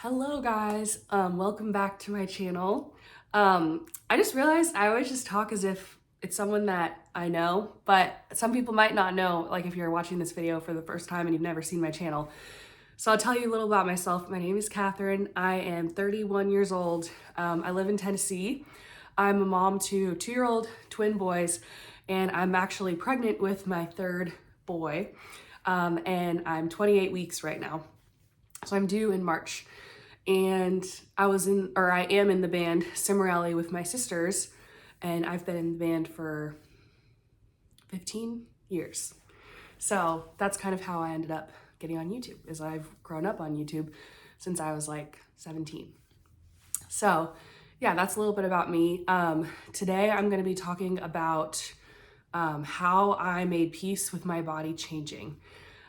Hello guys, welcome back to my channel. I just realized I always just talk as if it's someone that I know, but some people might not know, like if you're watching this video for the first time and you've never seen my channel. So I'll tell you a little about myself. My name is Catherine. I am 31 years old. I live in Tennessee. I'm a mom to 2-year-old twin boys, and I'm actually pregnant with my third boy. And I'm 28 weeks right now. So I'm due in March. And I am in the band Cimorelli with my sisters, and I've been in the band for 15 years. So that's kind of how I ended up getting on YouTube, is I've grown up on YouTube since I was like 17. So yeah, that's a little bit about me. Today I'm gonna be talking about how I made peace with my body changing.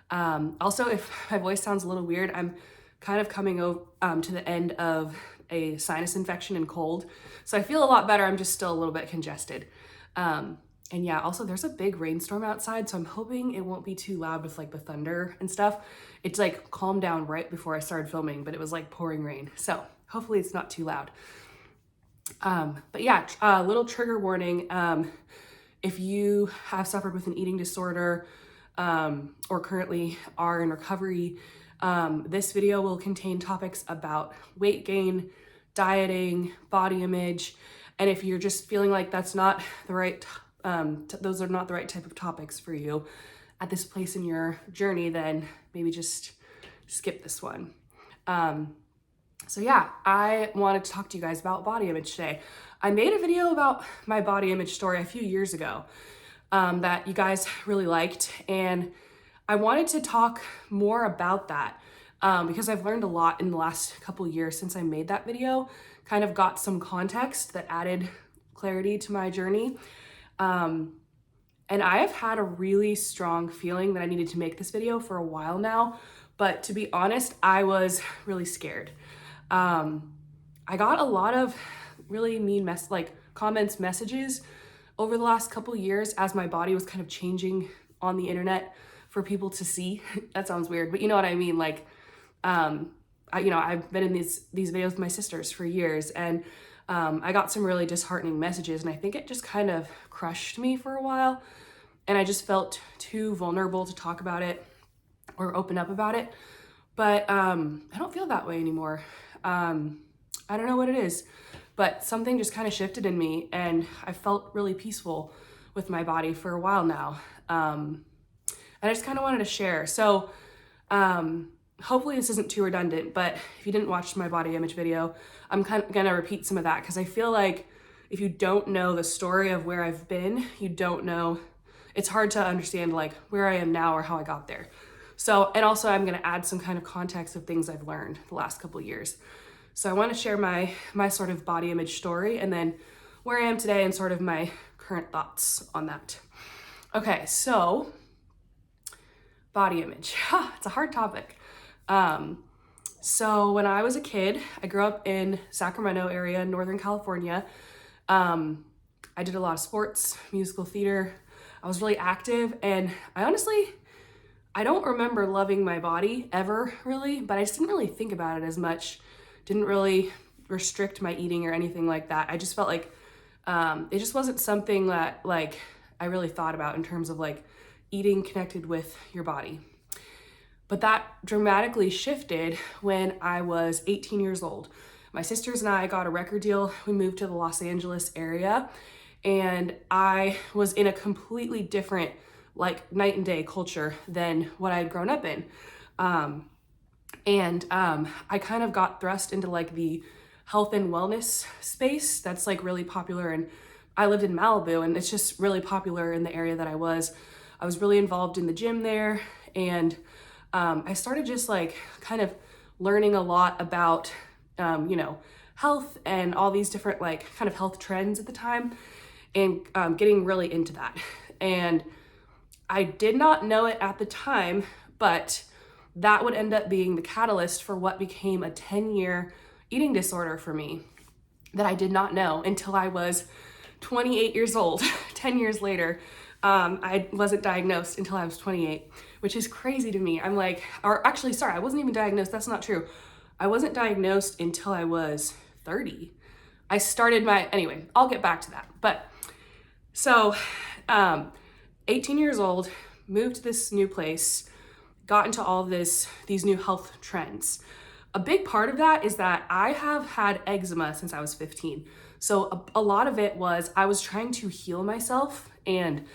Also, if my voice sounds a little weird, I'm kind of coming to the end of a sinus infection and cold. So I feel a lot better. I'm just still a little bit congested. And yeah, also there's a big rainstorm outside, so I'm hoping it won't be too loud with like the thunder and stuff. It's like calmed down right before I started filming, but it was like pouring rain. So hopefully it's not too loud. But yeah, a little trigger warning. If you have suffered with an eating disorder, or currently are in recovery, this video will contain topics about weight gain, dieting, body image, and if you're just feeling like that's not the right, those are not the right type of topics for you at this place in your journey, then maybe just skip this one. So yeah, I wanted to talk to you guys about body image today. I made a video about my body image story a few years ago that you guys really liked, and I wanted to talk more about that because I've learned a lot in the last couple years since I made that video, kind of got some context that added clarity to my journey. And I have had a really strong feeling that I needed to make this video for a while now, but to be honest, I was really scared. I got a lot of really mean comments, messages over the last couple years as my body was kind of changing on the internet for people to see. That sounds weird, but you know what I mean? Like, I've been in these videos with my sisters for years, and I got some really disheartening messages, and I think it just kind of crushed me for a while, and I just felt too vulnerable to talk about it or open up about it. But I don't feel that way anymore. I don't know what it is, but something just kind of shifted in me, and I felt really peaceful with my body for a while now. And I just kind of wanted to share. So hopefully this isn't too redundant, but if you didn't watch my body image video, I'm kind of gonna repeat some of that because I feel like if you don't know the story of where I've been, you don't know, it's hard to understand like where I am now or how I got there. So, and also I'm gonna add some kind of context of things I've learned the last couple of years. So I want to share my sort of body image story, and then where I am today and sort of my current thoughts on that. Okay, so body image. It's a hard topic. So when I was a kid, I grew up in Sacramento area, Northern California. I did a lot of sports, musical theater. I was really active, and I don't remember loving my body ever really, but I just didn't really think about it as much. Didn't really restrict my eating or anything like that. I just felt like it just wasn't something that like I really thought about in terms of like eating connected with your body. But that dramatically shifted when I was 18 years old. My sisters and I got a record deal. We moved to the Los Angeles area, and I was in a completely different, like night and day culture than what I had grown up in. I kind of got thrust into like the health and wellness space that's like really popular, and I lived in Malibu, and it's just really popular in the area that I was really involved in the gym there, and I started just like kind of learning a lot about health and all these different like kind of health trends at the time, and getting really into that. And I did not know it at the time, but that would end up being the catalyst for what became a 10-year eating disorder for me that I did not know until I was 28 years old. 10 years later, I wasn't diagnosed until I was 28, which is crazy to me. I'm like, or actually, sorry, I wasn't even diagnosed. That's not true. I wasn't diagnosed until I was 30. I started anyway, I'll get back to that. But so 18 years old, moved to this new place, got into all these new health trends. A big part of that is that I have had eczema since I was 15. So a lot of it was I was trying to heal myself, and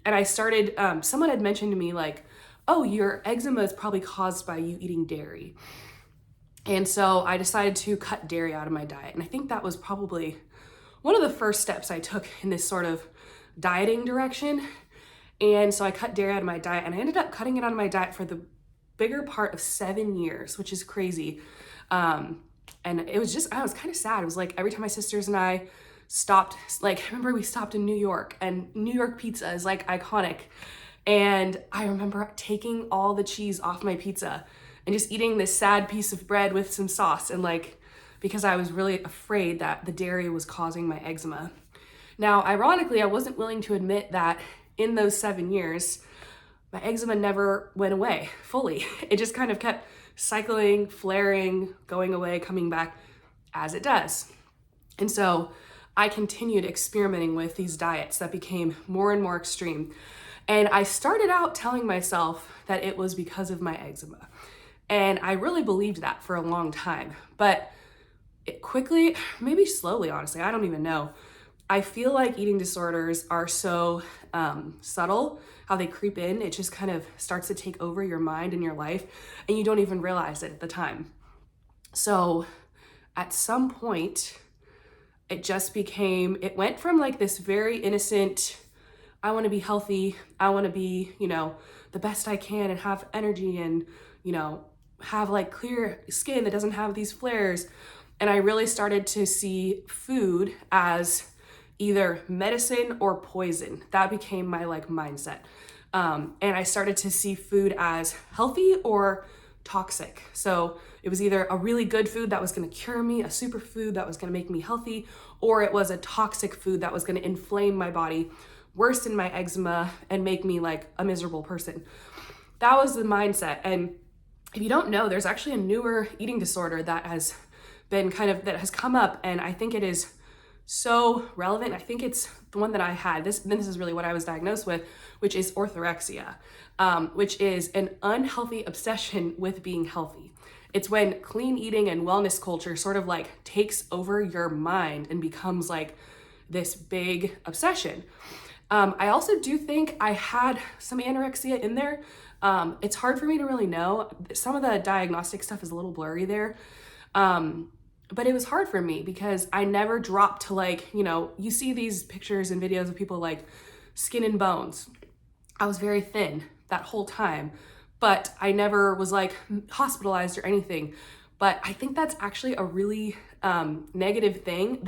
I started, someone had mentioned to me like, oh, your eczema is probably caused by you eating dairy. And so I decided to cut dairy out of my diet. And I think that was probably one of the first steps I took in this sort of dieting direction. And so I cut dairy out of my diet, and I ended up cutting it out of my diet for the bigger part of 7 years, which is crazy. And it was just, I was kind of sad. It was like every time my sisters and I stopped, like, I remember we stopped in New York, and New York pizza is like iconic. And I remember taking all the cheese off my pizza and just eating this sad piece of bread with some sauce, and like, because I was really afraid that the dairy was causing my eczema. Now, ironically, I wasn't willing to admit that in those 7 years, my eczema never went away fully. It just kind of kept cycling, flaring, going away, coming back, as it does. And so I continued experimenting with these diets that became more and more extreme. And I started out telling myself that it was because of my eczema. And I really believed that for a long time. But it quickly, maybe slowly, honestly, I don't even know. I feel like eating disorders are so subtle, how they creep in. It just kind of starts to take over your mind and your life, and you don't even realize it at the time. So at some point, it went from like this very innocent, I want to be healthy, I want to be, the best I can and have energy and, have like clear skin that doesn't have these flares. And I really started to see food as either medicine or poison. That became my like mindset. And I started to see food as healthy or toxic. So it was either a really good food that was going to cure me, a superfood that was going to make me healthy, or it was a toxic food that was going to inflame my body, worsen my eczema, and make me like a miserable person. That was the mindset. And if you don't know, there's actually a newer eating disorder that has come up, and I think it is so relevant. I think it's the one that I had. This is really what I was diagnosed with, which is orthorexia, which is an unhealthy obsession with being healthy. It's when clean eating and wellness culture sort of like takes over your mind and becomes like this big obsession. I also do think I had some anorexia in there. It's hard for me to really know. Some of the diagnostic stuff is a little blurry there. But it was hard for me because I never dropped to like, you see these pictures and videos of people like skin and bones. I was very thin that whole time, but I never was like hospitalized or anything. But I think that's actually a really negative thing,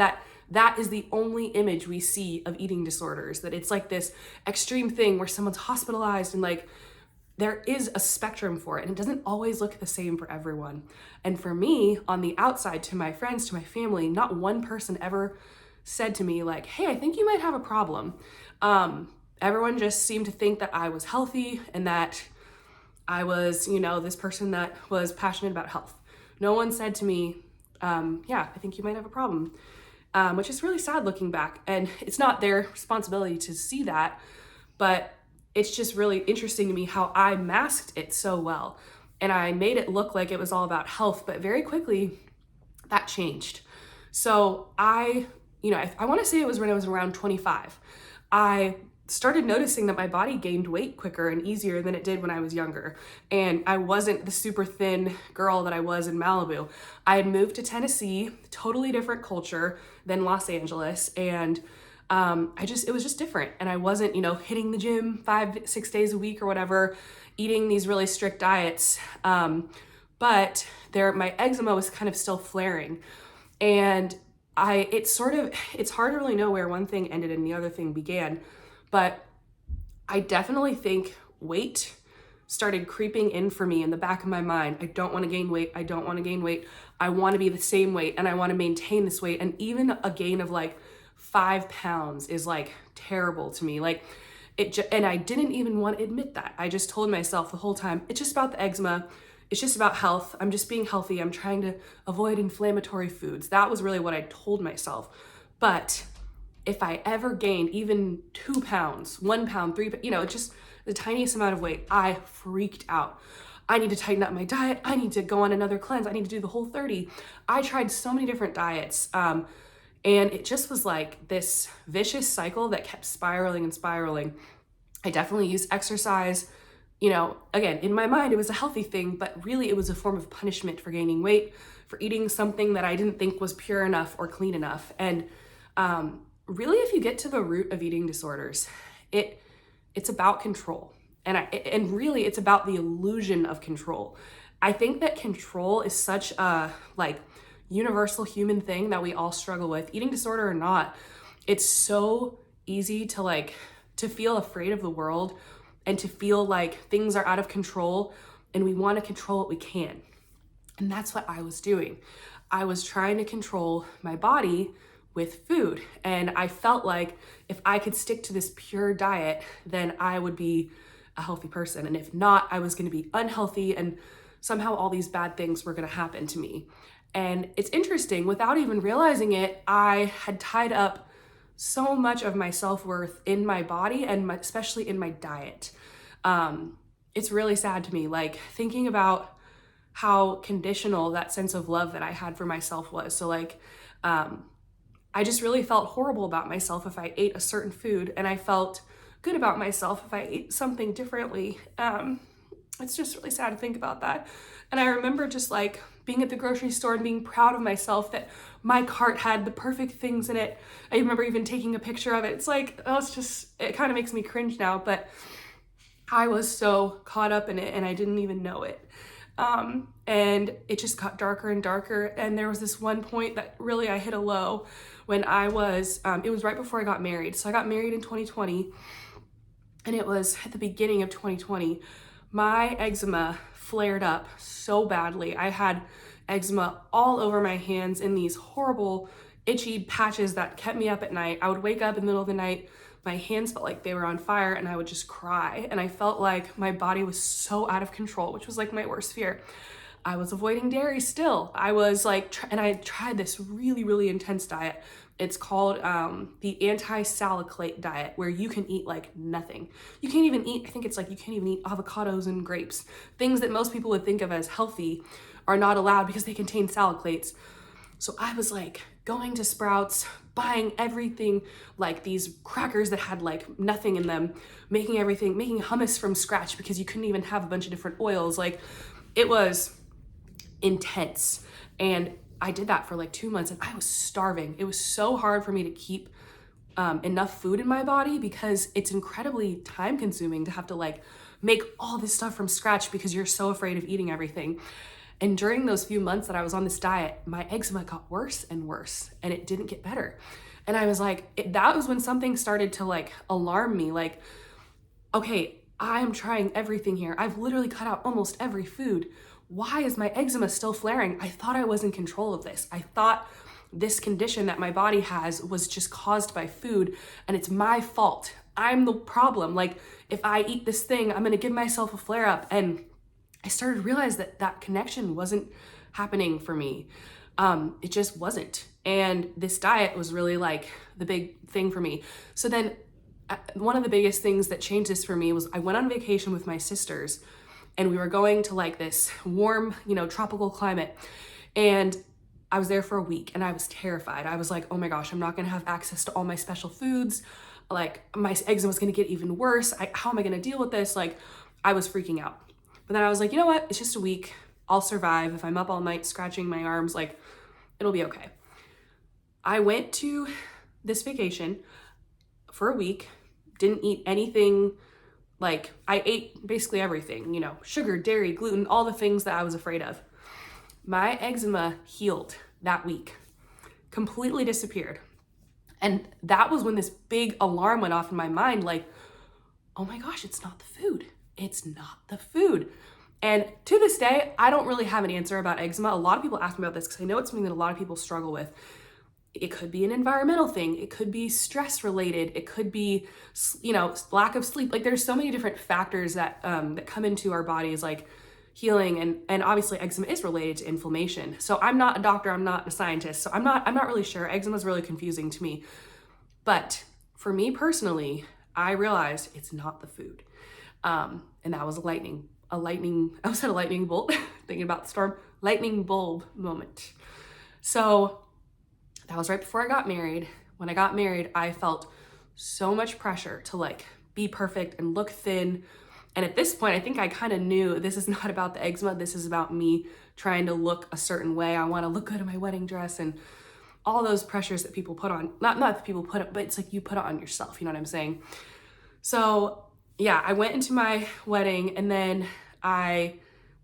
that is the only image we see of eating disorders, that it's like this extreme thing where someone's hospitalized, and like there is a spectrum for it, and it doesn't always look the same for everyone. And for me, on the outside, to my friends, to my family, not one person ever said to me like, hey, I think you might have a problem. Everyone just seemed to think that I was healthy and that I was, this person that was passionate about health. No one said to me, yeah, I think you might have a problem, which is really sad looking back. And it's not their responsibility to see that, but it's just really interesting to me how I masked it so well. And I made it look like it was all about health, but very quickly that changed. So I want to say it was when I was around 25. I started noticing that my body gained weight quicker and easier than it did when I was younger. And I wasn't the super thin girl that I was in Malibu. I had moved to Tennessee, totally different culture than Los Angeles. And it was just different. And I wasn't, hitting the gym 5-6 days a week or whatever, eating these really strict diets. But my eczema was kind of still flaring. And it's hard to really know where one thing ended and the other thing began. But I definitely think weight started creeping in for me in the back of my mind. I don't want to gain weight. I don't want to gain weight. I want to be the same weight, and I want to maintain this weight. And even a gain of like 5 pounds is like terrible to me. Like and I didn't even want to admit that. I just told myself the whole time, it's just about the eczema. it's just about health. I'm just being healthy. I'm trying to avoid inflammatory foods. That was really what I told myself. But if I ever gained even 2 pounds, 1 pound, 3, just the tiniest amount of weight, I freaked out. I need to tighten up my diet. I need to go on another cleanse. I need to do the Whole30. I tried so many different diets. And it just was like this vicious cycle that kept spiraling and spiraling. I definitely used exercise. Again, in my mind, it was a healthy thing, but really it was a form of punishment for gaining weight, for eating something that I didn't think was pure enough or clean enough. And really, if you get to the root of eating disorders, it's about control. And really it's about the illusion of control. I think that control is such a universal human thing that we all struggle with, eating disorder or not. It's so easy to feel afraid of the world and to feel like things are out of control and we want to control what we can. And that's what I was doing. I was trying to control my body with food. And I felt like if I could stick to this pure diet, then I would be a healthy person. And if not, I was going to be unhealthy and somehow all these bad things were going to happen to me. And it's interesting, without even realizing it, I had tied up so much of my self-worth in my body and especially in my diet. It's really sad to me, thinking about how conditional that sense of love that I had for myself was. So I just really felt horrible about myself if I ate a certain food, and I felt good about myself if I ate something differently. It's just really sad to think about that. And I remember just being at the grocery store and being proud of myself that my cart had the perfect things in it. I remember even taking a picture of it. It's it kind of makes me cringe now, but I was so caught up in it and I didn't even know it. And it just got darker and darker. And there was this one point that really I hit a low when I was, it was right before I got married. So I got married in 2020 and it was at the beginning of 2020. My eczema flared up so badly. I had eczema all over my hands in these horrible itchy patches that kept me up at night. I would wake up in the middle of the night, my hands felt like they were on fire and I would just cry. And I felt like my body was so out of control, which was my worst fear. I was avoiding dairy still. I was and I tried this really, really intense diet. It's called the anti-salicylate diet, where you can eat nothing. You can't even eat, I think it's you can't even eat avocados and grapes. Things that most people would think of as healthy are not allowed because they contain salicylates. So I was going to Sprouts, buying everything, these crackers that had nothing in them, making hummus from scratch because you couldn't even have a bunch of different oils. It was intense. And I did that for 2 months and I was starving. It was so hard for me to keep enough food in my body because it's incredibly time consuming to have to make all this stuff from scratch because you're so afraid of eating everything. And during those few months that I was on this diet, my eczema got worse and worse and it didn't get better. And I was that was when something started to alarm me. Okay, I'm trying everything here. I've literally cut out almost every food. Why is my eczema still flaring? I thought I was in control of this. I thought this condition that my body has was just caused by food and it's my fault. I'm the problem. If I eat this thing, I'm gonna give myself a flare up. And I started to realize that connection wasn't happening for me. It just wasn't. And this diet was really the big thing for me. So then one of the biggest things that changed this for me was I went on vacation with my sisters and we were going to this warm, tropical climate. And I was there for a week and I was terrified. I was oh my gosh, I'm not gonna have access to all my special foods. My eczema was gonna get even worse. How am I gonna deal with this? I was freaking out. But then I was you know what? It's just a week. I'll survive. If I'm up all night scratching my arms, it'll be okay. I went to this vacation for a week, didn't eat anything. I ate basically everything, sugar, dairy, gluten, all the things that I was afraid of. My eczema healed that week, completely disappeared. And that was when this big alarm went off in my mind, oh my gosh, it's not the food. It's not the food. And to this day, I don't really have an answer about eczema. A lot of people ask me about this because I know it's something that a lot of people struggle with. It could be an environmental thing. It could be stress related. It could be, lack of sleep. There's so many different factors that that come into our bodies, healing, and obviously eczema is related to inflammation. So I'm not a doctor, I'm not a scientist, so I'm not really sure. Eczema is really confusing to me. But for me personally, I realized it's not the food. And that was I was at a lightning bolt, thinking about the storm, lightning bulb moment. So that was right before I got married. When I got married, I felt so much pressure to like be perfect and look thin. And at this point, I think I kind of knew this is not about the eczema. This is about me trying to look a certain way. I want to look good in my wedding dress and all those pressures that people put on, not that people put it, but it's like you put it on yourself. You know what I'm saying? So yeah, I went into my wedding and then I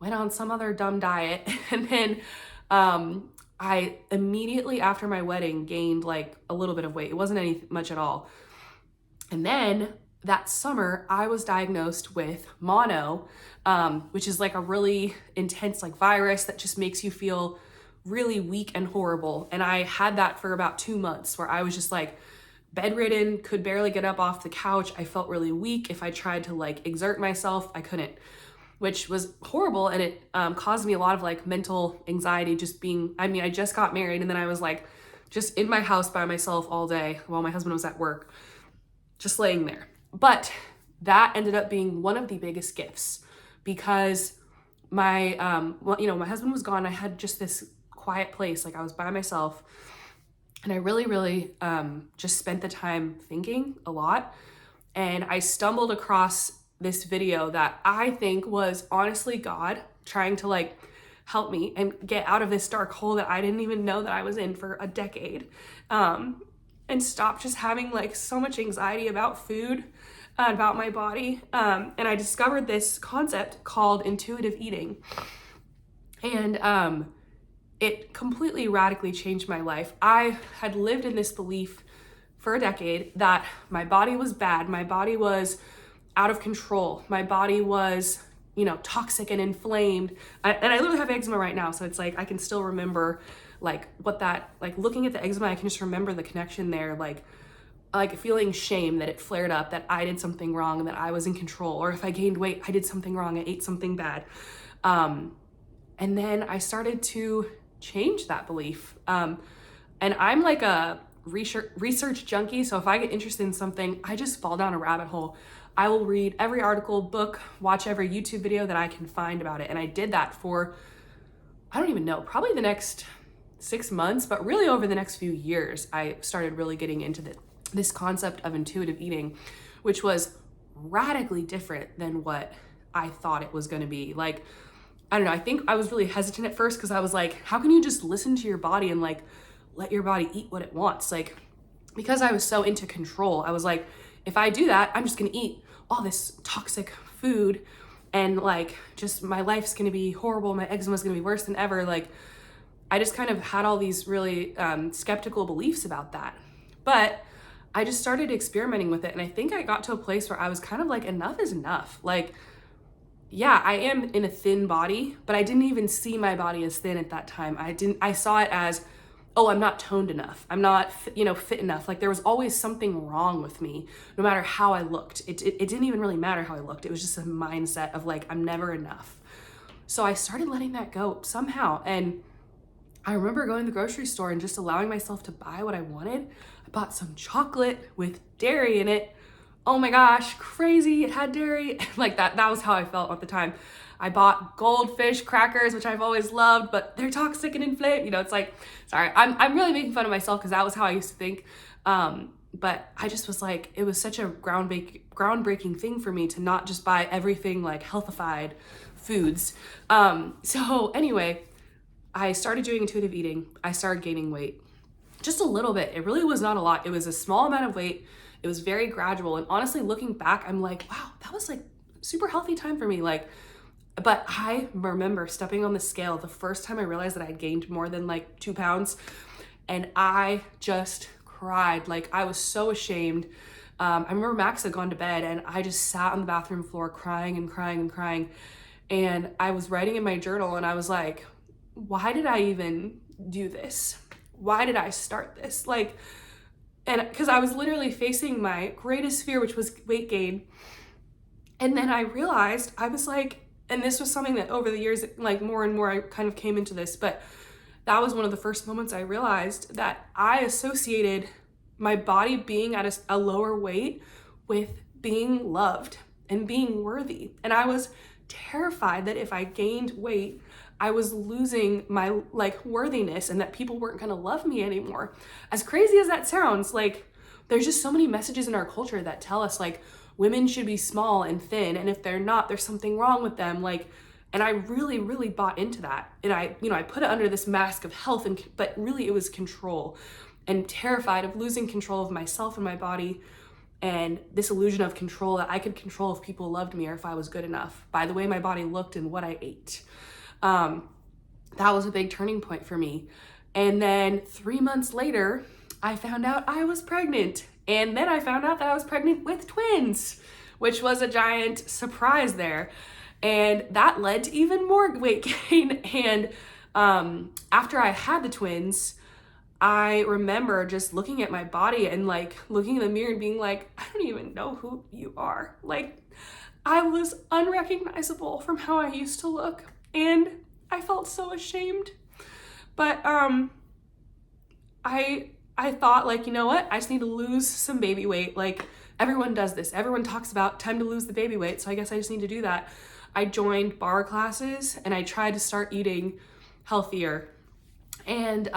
went on some other dumb diet. And then I immediately after my wedding gained like a little bit of weight. It wasn't much at all. And then that summer I was diagnosed with mono, which is like a really intense like virus that just makes you feel really weak and horrible. And I had that for about 2 months where I was just like bedridden, could barely get up off the couch. I felt really weak. If I tried to like exert myself, I couldn't, which was horrible. And it caused me a lot of like mental anxiety just being, I just got married and then I was like just in my house by myself all day while my husband was at work, just laying there. But that ended up being one of the biggest gifts because my, my husband was gone. I had just this quiet place. Like I was by myself and I really just spent the time thinking a lot. And I stumbled across this video that I think was honestly God trying to like help me and get out of this dark hole that I didn't even know that I was in for a decade. And stop just having like so much anxiety about food, about my body. And I discovered this concept called intuitive eating. And it completely radically changed my life. I had lived in this belief for a decade that my body was bad. My body was out of control. My body was, toxic and inflamed. And I literally have eczema right now. So it's like, I can still remember like what that, like looking at the eczema, I can just remember the connection there. Like feeling shame that it flared up, that I did something wrong and that I was in control. Or if I gained weight, I did something wrong. I ate something bad. And then I started to change that belief. And I'm like a research junkie. So if I get interested in something, I just fall down a rabbit hole. I will read every article, book, watch every YouTube video that I can find about it. And I did that for, I don't even know, probably the next 6 months, but really over the next few years, I started really getting into this concept of intuitive eating, which was radically different than what I thought it was going to be. Like, I don't know, I think I was really hesitant at first because I was like, how can you just listen to your body and like let your body eat what it wants? Like, because I was so into control, I was like, if I do that, I'm just gonna eat all this toxic food and like just my life's gonna be horrible. My eczema's gonna be worse than ever. Like, I just kind of had all these really skeptical beliefs about that. But I just started experimenting with it. And I think I got to a place where I was kind of like, enough is enough. Like, yeah, I am in a thin body, but I didn't even see my body as thin at that time. I saw it as, oh, I'm not toned enough. I'm not, fit enough. Like there was always something wrong with me, no matter how I looked. It didn't even really matter how I looked. It was just a mindset of like, I'm never enough. So I started letting that go somehow. And I remember going to the grocery store and just allowing myself to buy what I wanted. I bought some chocolate with dairy in it. Oh my gosh, crazy, it had dairy. Like that was how I felt at the time. I bought Goldfish crackers, which I've always loved, but they're toxic and inflamed. It's like, sorry, I'm really making fun of myself because that was how I used to think. But I just was like, it was such a groundbreaking thing for me to not just buy everything like healthified foods. So anyway, I started doing intuitive eating. I started gaining weight, just a little bit. It really was not a lot. It was a small amount of weight. It was very gradual. And honestly, looking back, I'm like, wow, that was like super healthy time for me. Like, but I remember stepping on the scale the first time I realized that I had gained more than like 2 pounds. And I just cried. Like I was so ashamed. I remember Max had gone to bed and I just sat on the bathroom floor crying and crying and crying. And I was writing in my journal and I was like, why did I even do this? Why did I start this? Like, and because I was literally facing my greatest fear, which was weight gain. And then I realized, I was like, and this was something that over the years, like more and more, I kind of came into this, but that was one of the first moments I realized that I associated my body being at a lower weight with being loved and being worthy. And I was terrified that if I gained weight, I was losing my like worthiness and that people weren't gonna love me anymore. As crazy as that sounds, like there's just so many messages in our culture that tell us like women should be small and thin, and if they're not, there's something wrong with them. Like, and I really, really bought into that. And I put it under this mask of health, but really it was control, and terrified of losing control of myself and my body, and this illusion of control that I could control if people loved me or if I was good enough by the way my body looked and what I ate. That was a big turning point for me. And then 3 months later, I found out I was pregnant. And then I found out that I was pregnant with twins, which was a giant surprise there. And that led to even more weight gain. And after I had the twins, I remember just looking at my body and like looking in the mirror and being like, I don't even know who you are. Like, I was unrecognizable from how I used to look, and I felt so ashamed. But I thought, like, you know what? I just need to lose some baby weight. Like, everyone does this. Everyone talks about time to lose the baby weight, so I guess I just need to do that. I joined barre classes and I tried to start eating healthier. And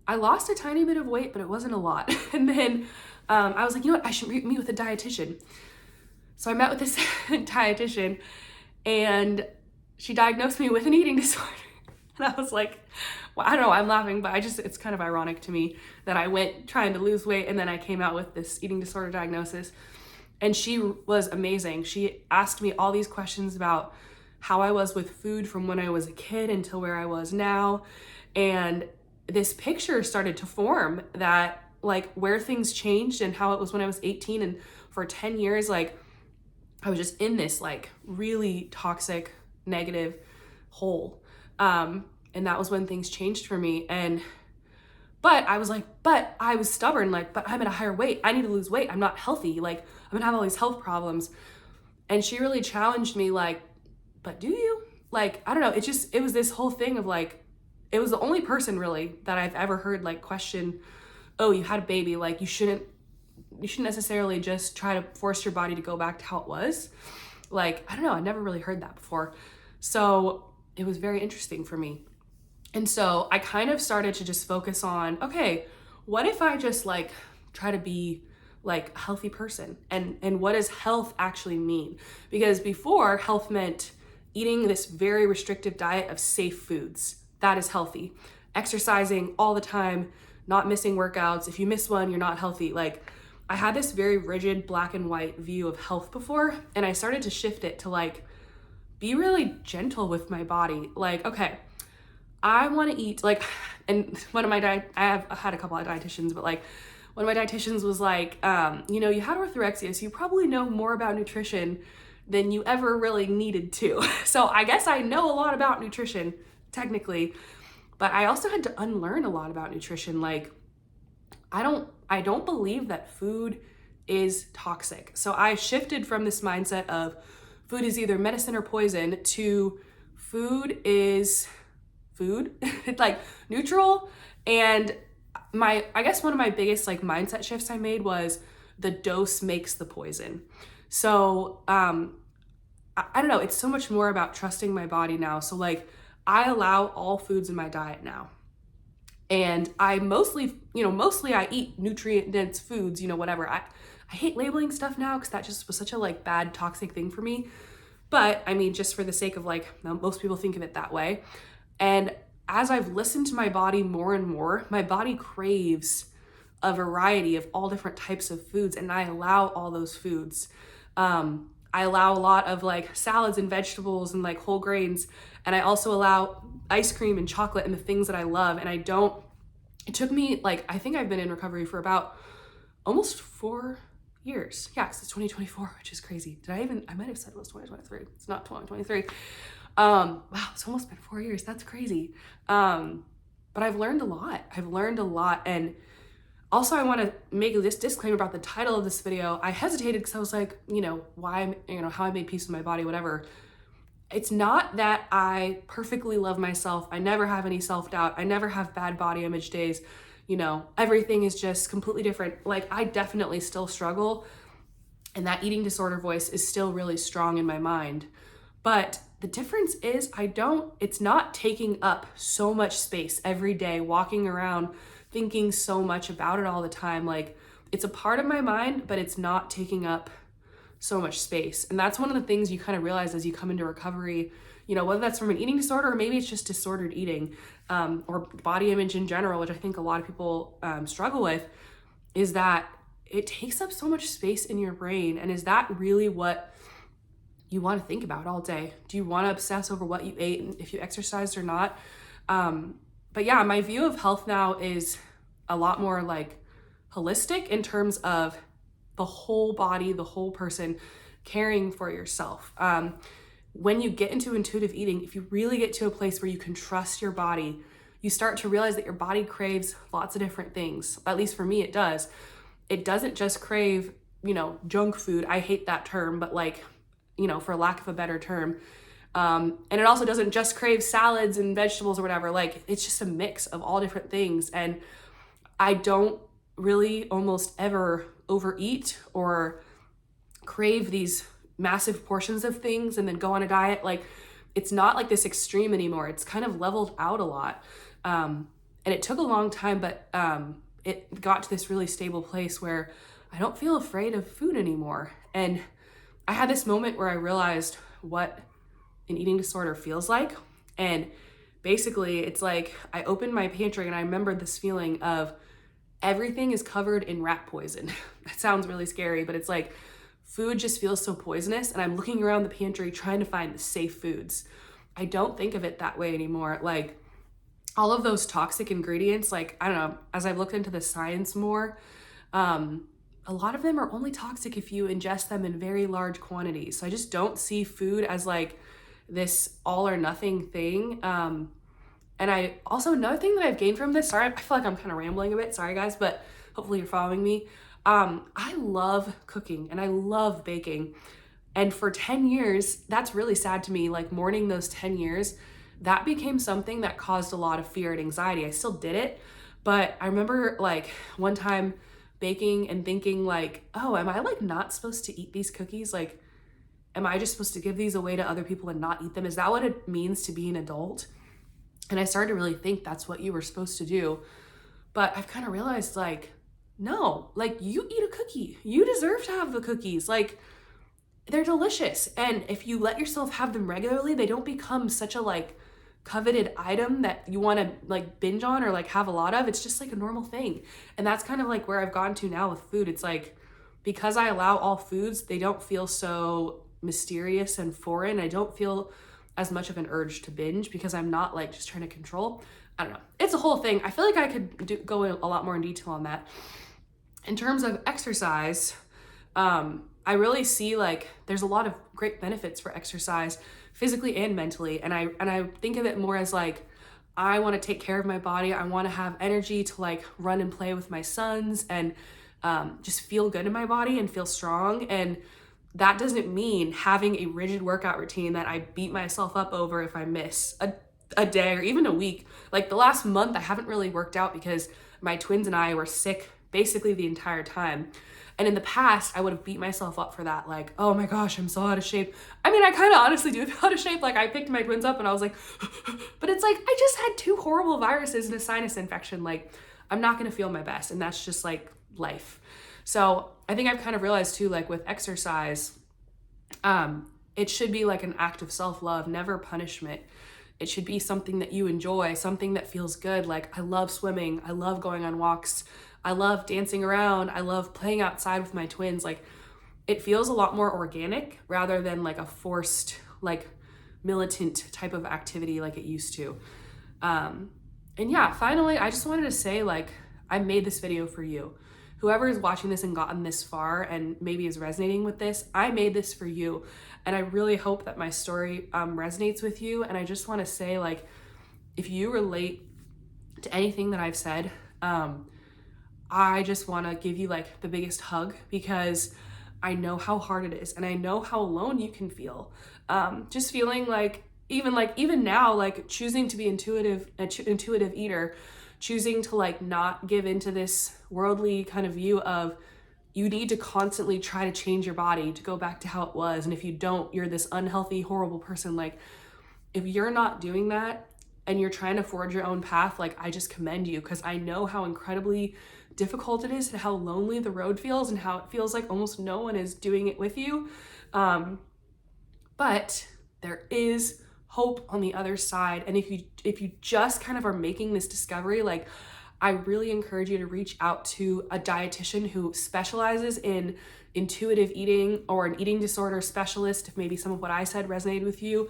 I lost a tiny bit of weight, but it wasn't a lot. And then I was like, you know what? I should meet with a dietitian. So I met with this dietitian, and she diagnosed me with an eating disorder. And I was like, well, I don't know, I'm laughing, but it's kind of ironic to me that I went trying to lose weight and then I came out with this eating disorder diagnosis. And she was amazing. She asked me all these questions about how I was with food from when I was a kid until where I was now. And this picture started to form that like where things changed and how it was when I was 18, and for 10 years, like I was just in this like really toxic, negative hole. And that was when things changed for me. But I was like, but I was stubborn, like, but I'm at a higher weight. I need to lose weight. I'm not healthy. Like, I'm gonna have all these health problems. And she really challenged me, like, but do you? Like, I don't know. It was this whole thing of like, it was the only person really that I've ever heard like question, oh, you had a baby. Like, you shouldn't necessarily just try to force your body to go back to how it was. Like, I don't know. I never really heard that before. So it was very interesting for me. And so I kind of started to just focus on, okay, what if I just like try to be like a healthy person? And what does health actually mean? Because before, health meant eating this very restrictive diet of safe foods. That is healthy. Exercising all the time, not missing workouts. If you miss one, you're not healthy. Like, I had this very rigid black and white view of health before, and I started to shift it to like, be really gentle with my body. Like, okay, I want to eat like, and one of my I have had a couple of dietitians, but like one of my dietitians was like, you know, you had orthorexia, so you probably know more about nutrition than you ever really needed to. So I guess I know a lot about nutrition technically, but I also had to unlearn a lot about nutrition. Like, I don't believe that food is toxic. So I shifted from this mindset of food is either medicine or poison to food is food, like neutral. And I guess one of my biggest like mindset shifts I made was the dose makes the poison. So I don't know, it's so much more about trusting my body now. So like I allow all foods in my diet now. And I mostly I eat nutrient dense foods, whatever. I hate labeling stuff now because that just was such a like bad toxic thing for me. But I mean, just for the sake of like, most people think of it that way. And as I've listened to my body more and more, my body craves a variety of all different types of foods, and I allow all those foods. I allow a lot of like salads and vegetables and like whole grains, and I also allow ice cream and chocolate and the things that I love. And it took me like, I think I've been in recovery for about almost 4 years. Yeah, because it's 2024, which is crazy. I might have said it was 2023. It's not 2023. Wow, it's almost been 4 years. That's crazy. But I've learned a lot. And also I want to make this disclaimer about the title of this video. I hesitated because I was like, how I made peace with my body, whatever. it's not that I perfectly love myself. I never have any self-doubt. I never have bad body image days. You know, everything is just completely different. Like, I definitely still struggle, and that eating disorder voice is still really strong in my mind. But the difference is it's not taking up so much space every day, walking around thinking so much about it all the time. Like, it's a part of my mind, but it's not taking up so much space. And that's one of the things you kind of realize as you come into recovery, you know, whether that's from an eating disorder or maybe it's just disordered eating, or body image in general, which I think a lot of people struggle with, is that it takes up so much space in your brain. And is that really what you want to think about all day? Do you want to obsess over what you ate and if you exercised or not? But yeah, my view of health now is a lot more like holistic in terms of the whole body, the whole person, caring for yourself. When you get into intuitive eating, if you really get to a place where you can trust your body, you start to realize that your body craves lots of different things. At least for me, it does. It doesn't just crave, you know, junk food. I hate that term, but like, you know, for lack of a better term. And it also doesn't just crave salads and vegetables or whatever. Like, it's just a mix of all different things. And I don't really almost ever overeat or crave these massive portions of things and then go on a diet. Like, it's not like this extreme anymore. It's kind of leveled out a lot. And it took a long time, but it got to this really stable place where I don't feel afraid of food anymore. And I had this moment where I realized what an eating disorder feels like. And basically, it's like I opened my pantry and I remembered this feeling of everything is covered in rat poison. That sounds really scary, but it's like food just feels so poisonous. And I'm looking around the pantry trying to find the safe foods. I don't think of it that way anymore. Like, all of those toxic ingredients, like, I don't know, as I've looked into the science more, a lot of them are only toxic if you ingest them in very large quantities. So I just don't see food as like this all or nothing thing. And I also, another thing that I've gained from this, sorry, I feel like I'm kind of rambling a bit, sorry guys, but hopefully you're following me. I love cooking and I love baking. And for 10 years, that's really sad to me. Like, mourning those 10 years, that became something that caused a lot of fear and anxiety. I still did it, but I remember like one time baking and thinking like, oh, am I like not supposed to eat these cookies? Like, am I just supposed to give these away to other people and not eat them? Is that what it means to be an adult? And I started to really think that's what you were supposed to do. But I've kind of realized like, no, like, you eat a cookie. You deserve to have the cookies. Like, they're delicious. And if you let yourself have them regularly, they don't become such a like coveted item that you want to like binge on or like have a lot of. It's just like a normal thing. And that's kind of like where I've gone to now with food. It's like, because I allow all foods, they don't feel so mysterious and foreign. I don't feel as much of an urge to binge because I'm not like just trying to control. I don't know. It's a whole thing. I feel like I could go in a lot more in detail on that. In terms of exercise, I really see like there's a lot of great benefits for exercise physically and mentally. And I think of it more as like, I want to take care of my body. I want to have energy to like run and play with my sons and just feel good in my body and feel strong. And that doesn't mean having a rigid workout routine that I beat myself up over if I miss a day or even a week. Like, the last month, I haven't really worked out because my twins and I were sick basically the entire time. And in the past, I would have beat myself up for that. Like, oh my gosh, I'm so out of shape. I mean, I kind of honestly do feel out of shape. Like, I picked my twins up and I was like, but it's like, I just had 2 horrible viruses and a sinus infection. Like, I'm not going to feel my best. And that's just like life. So I think I've kind of realized too, like with exercise, it should be like an act of self-love, never punishment. It should be something that you enjoy, something that feels good. Like, I love swimming. I love going on walks. I love dancing around. I love playing outside with my twins. Like, it feels a lot more organic rather than like a forced, like militant type of activity like it used to. And yeah, finally, I just wanted to say, like, I made this video for you. Whoever is watching this and gotten this far and maybe is resonating with this, I made this for you. And I really hope that my story resonates with you. And I just want to say, like, if you relate to anything that I've said, I just want to give you like the biggest hug, because I know how hard it is, and I know how alone you can feel. Just feeling like even now, like choosing to be intuitive eater, choosing to like not give into this worldly kind of view of you need to constantly try to change your body to go back to how it was, and if you don't, you're this unhealthy, horrible person. Like, if you're not doing that and you're trying to forge your own path, like, I just commend you, because I know how incredibly difficult it is and how lonely the road feels and how it feels like almost no one is doing it with you. But there is hope on the other side. And if you just kind of are making this discovery, like, I really encourage you to reach out to a dietitian who specializes in intuitive eating, or an eating disorder specialist, if maybe some of what I said resonated with you.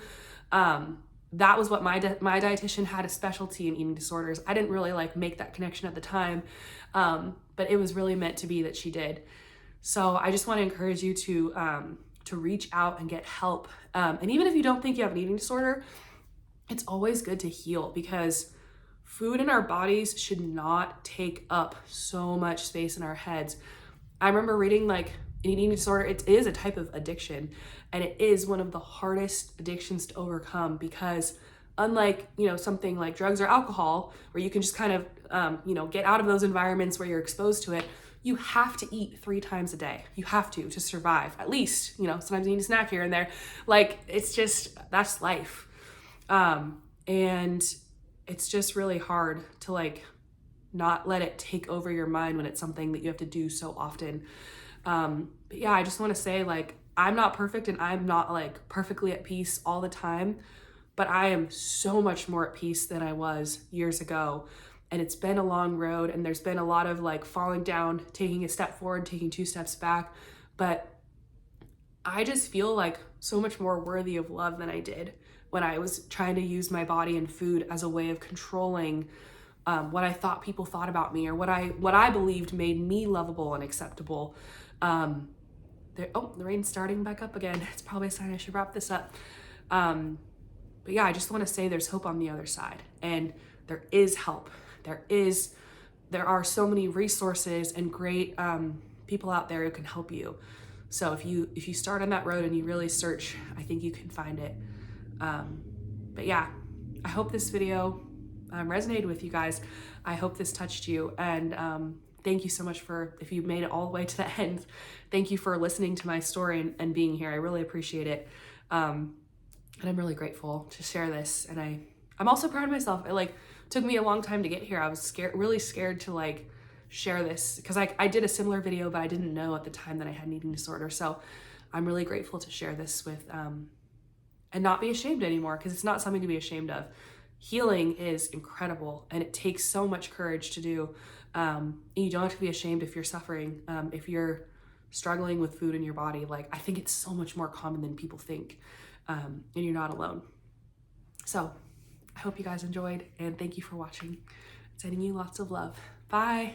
That was what my dietitian had, a specialty in eating disorders. I didn't really like make that connection at the time, but it was really meant to be that she did. So I just want to encourage you to reach out and get help. And even if you don't think you have an eating disorder, it's always good to heal, because food in our bodies should not take up so much space in our heads. I remember reading like an eating disorder, it is a type of addiction, and it is one of the hardest addictions to overcome, because unlike, something like drugs or alcohol, where you can just kind of, get out of those environments where you're exposed to it, you have to eat 3 times a day. You have to survive, at least, sometimes you need a snack here and there. Like, it's just, that's life. And it's just really hard to like not let it take over your mind when it's something that you have to do so often. But yeah, I just want to say, like, I'm not perfect and I'm not like perfectly at peace all the time, but I am so much more at peace than I was years ago. And it's been a long road, and there's been a lot of like falling down, taking a step forward, taking 2 steps back. But I just feel like so much more worthy of love than I did when I was trying to use my body and food as a way of controlling what I thought people thought about me, or what I believed made me lovable and acceptable. The rain's starting back up again. It's probably a sign I should wrap this up. But yeah, I just want to say there's hope on the other side, and there is help. There are so many resources and great people out there who can help you. So if you start on that road and you really search, I think you can find it. But yeah, I hope this video resonated with you guys. I hope this touched you, and thank you so much if you made it all the way to the end. Thank you for listening to my story and being here. I really appreciate it. And I'm really grateful to share this. And I'm also proud of myself. It like took me a long time to get here. I was really scared to like share this, because I did a similar video, but I didn't know at the time that I had an eating disorder. So I'm really grateful to share this with, and not be ashamed anymore, because it's not something to be ashamed of. Healing is incredible, and it takes so much courage to do. And you don't have to be ashamed if you're suffering, if you're struggling with food in your body. Like, I think it's so much more common than people think, and you're not alone. So I hope you guys enjoyed, and thank you for watching. Sending you lots of love. Bye.